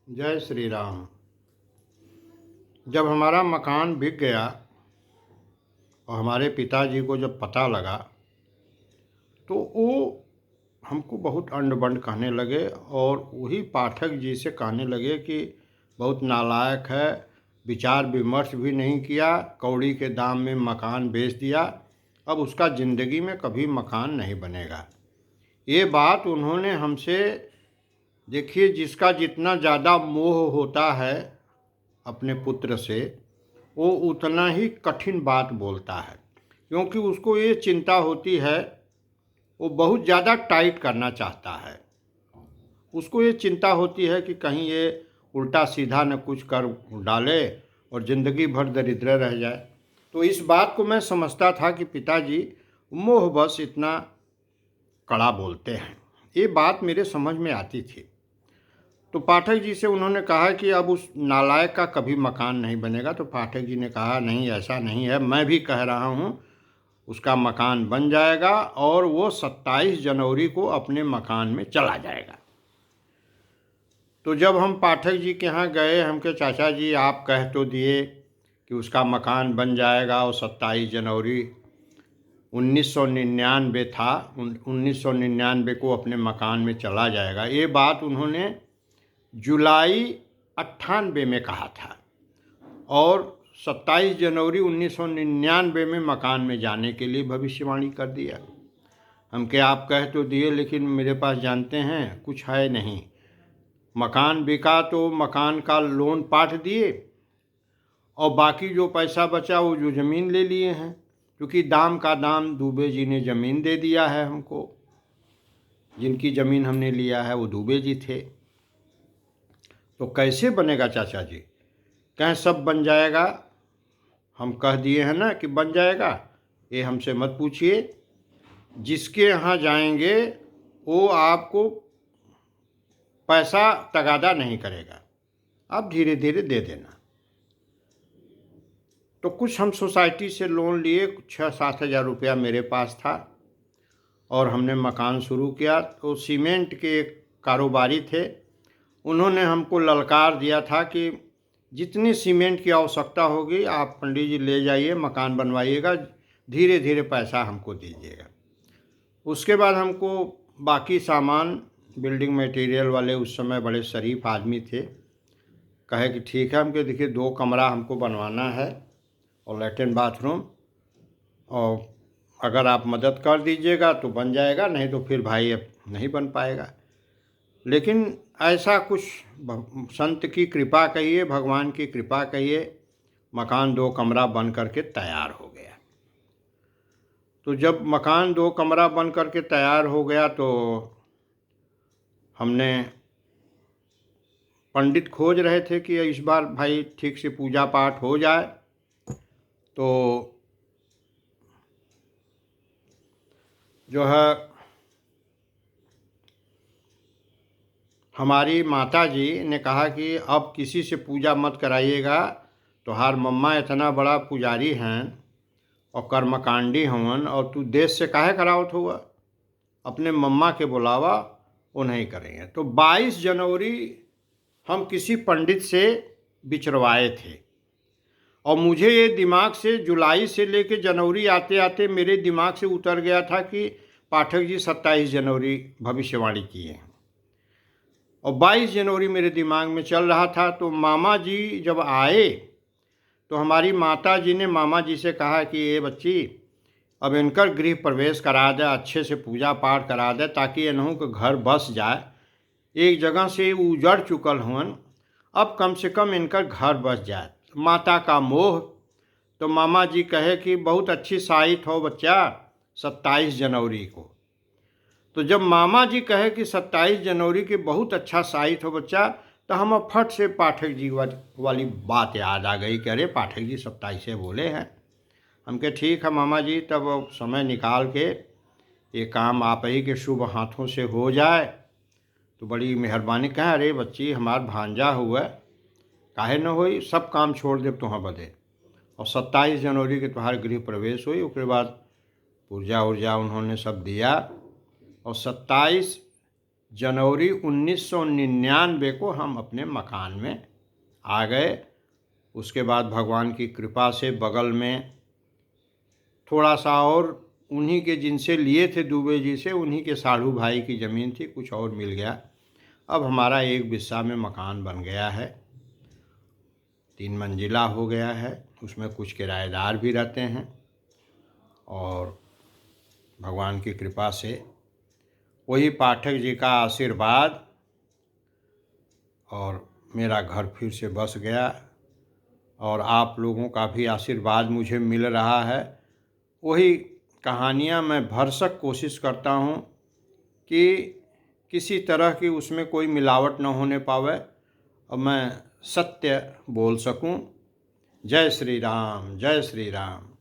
जय श्री राम। जब हमारा मकान बिक गया और हमारे पिताजी को जब पता लगा तो वो हमको बहुत अंड-बंड कहने लगे और वही पाठक जी से कहने लगे कि बहुत नालायक है, विचार विमर्श भी नहीं किया, कौड़ी के दाम में मकान बेच दिया, अब उसका ज़िंदगी में कभी मकान नहीं बनेगा। ये बात उन्होंने हमसे, देखिए, जिसका जितना ज़्यादा मोह होता है अपने पुत्र से, वो उतना ही कठिन बात बोलता है, क्योंकि उसको ये चिंता होती है, वो बहुत ज़्यादा टाइट करना चाहता है। उसको ये चिंता होती है कि कहीं ये उल्टा सीधा न कुछ कर डाले और ज़िंदगी भर दरिद्र रह जाए। तो इस बात को मैं समझता था कि पिताजी मोहवश इतना कड़ा बोलते हैं। ये बात मेरे समझ में आती थी। तो पाठक जी से उन्होंने कहा कि अब उस नालायक का कभी मकान नहीं बनेगा। तो पाठक जी ने कहा, नहीं, ऐसा नहीं है, मैं भी कह रहा हूँ उसका मकान बन जाएगा और वो 27 जनवरी को अपने मकान में चला जाएगा। तो जब हम पाठक जी के यहाँ गए, हमके चाचा जी आप कह तो दिए कि उसका मकान बन जाएगा और 27 जनवरी 1999 था, 1999 को अपने मकान में चला जाएगा। ये बात उन्होंने जुलाई 98 में कहा था और 27 जनवरी 1999 में मकान में जाने के लिए भविष्यवाणी कर दिया। हम क्या आप कह तो दिए, लेकिन मेरे पास जानते हैं कुछ है नहीं। मकान बिका तो मकान का लोन पाट दिए और बाकी जो पैसा बचा वो जो ज़मीन ले लिए हैं, क्योंकि दाम का दाम दुबे जी ने ज़मीन दे दिया है हमको। जिनकी ज़मीन हमने लिया है वो दुबे जी थे। तो कैसे बनेगा चाचा जी? कहें सब बन जाएगा, हम कह दिए हैं ना कि बन जाएगा, ये हमसे मत पूछिए। जिसके यहाँ जाएंगे वो आपको पैसा तगादा नहीं करेगा, आप धीरे धीरे दे देना। तो कुछ हम सोसाइटी से लोन लिए, 6-7 हज़ार रुपया मेरे पास था और हमने मकान शुरू किया। तो सीमेंट के एक कारोबारी थे, उन्होंने हमको ललकार दिया था कि जितनी सीमेंट की आवश्यकता होगी आप पंडित जी ले जाइए, मकान बनवाइएगा, धीरे धीरे पैसा हमको दीजिएगा। उसके बाद हमको बाकी सामान, बिल्डिंग मटेरियल वाले उस समय बड़े शरीफ आदमी थे, कहे कि ठीक है, हमको देखिए 2 कमरा हमको बनवाना है और लैट्रिन बाथरूम, और अगर आप मदद कर दीजिएगा तो बन जाएगा, नहीं तो फिर भाई अब नहीं बन पाएगा। लेकिन ऐसा कुछ संत की कृपा कहिए, भगवान की कृपा कहिए, मकान 2 कमरा बन करके तैयार हो गया। तो जब मकान 2 कमरा बन करके तैयार हो गया तो हमने पंडित खोज रहे थे कि इस बार भाई ठीक से पूजा पाठ हो जाए। तो जो है, हमारी माता जी ने कहा कि अब किसी से पूजा मत कराइएगा, तोहार मम्मा इतना बड़ा पुजारी हैं और कर्मकांडी हवन, और तू देश से काहे करावत हुआ, अपने मम्मा के बुलावा, वो नहीं करेंगे। तो 22 जनवरी हम किसी पंडित से बिचरवाए थे और मुझे ये दिमाग से, जुलाई से लेके जनवरी आते आते मेरे दिमाग से उतर गया था कि पाठक जी 27 जनवरी भविष्यवाणी किए हैं और 22 जनवरी मेरे दिमाग में चल रहा था। तो मामा जी जब आए तो हमारी माता जी ने मामा जी से कहा कि ये बच्ची, अब इनकर गृह प्रवेश करा दे, अच्छे से पूजा पाठ करा दे, ताकि इन्हों के घर बस जाए। एक जगह से उजड़ चुकल हुन, अब कम से कम इनका घर बस जाए। माता का मोह। तो मामा जी कहे कि बहुत अच्छी साइत हो बच्चा, 27 जनवरी को। तो जब मामा जी कहे कि 27 जनवरी के बहुत अच्छा साइत हो बच्चा, तो हम फट से पाठक जी वाली बात याद आ गई कि अरे पाठक जी 27 से बोले हैं। हम कहे ठीक है मामा जी, तब समय निकाल के ये काम आप ही के शुभ हाथों से हो जाए तो बड़ी मेहरबानी। कहें अरे बच्ची, हमार भांजा हुआ, काहे न होई, सब काम छोड़ दे तुहाँ बदे, और 27 जनवरी के तुम्हारे गृह प्रवेश हुई। उसके बाद पूजा उर्जा उन्होंने सब दिया और 27 जनवरी 1999 को हम अपने मकान में आ गए। उसके बाद भगवान की कृपा से बगल में थोड़ा सा और उन्हीं के जिनसे लिए थे दुबे जी से, उन्हीं के साढ़ू भाई की ज़मीन थी, कुछ और मिल गया। अब हमारा एक बिस्सा में मकान बन गया है, 3 मंजिला हो गया है। उसमें कुछ किराएदार भी रहते हैं और भगवान की कृपा से वही पाठक जी का आशीर्वाद और मेरा घर फिर से बस गया और आप लोगों का भी आशीर्वाद मुझे मिल रहा है। वही कहानियाँ मैं भरसक कोशिश करता हूँ कि किसी तरह की उसमें कोई मिलावट न होने पावे और मैं सत्य बोल सकूं। जय श्री राम, जय श्री राम।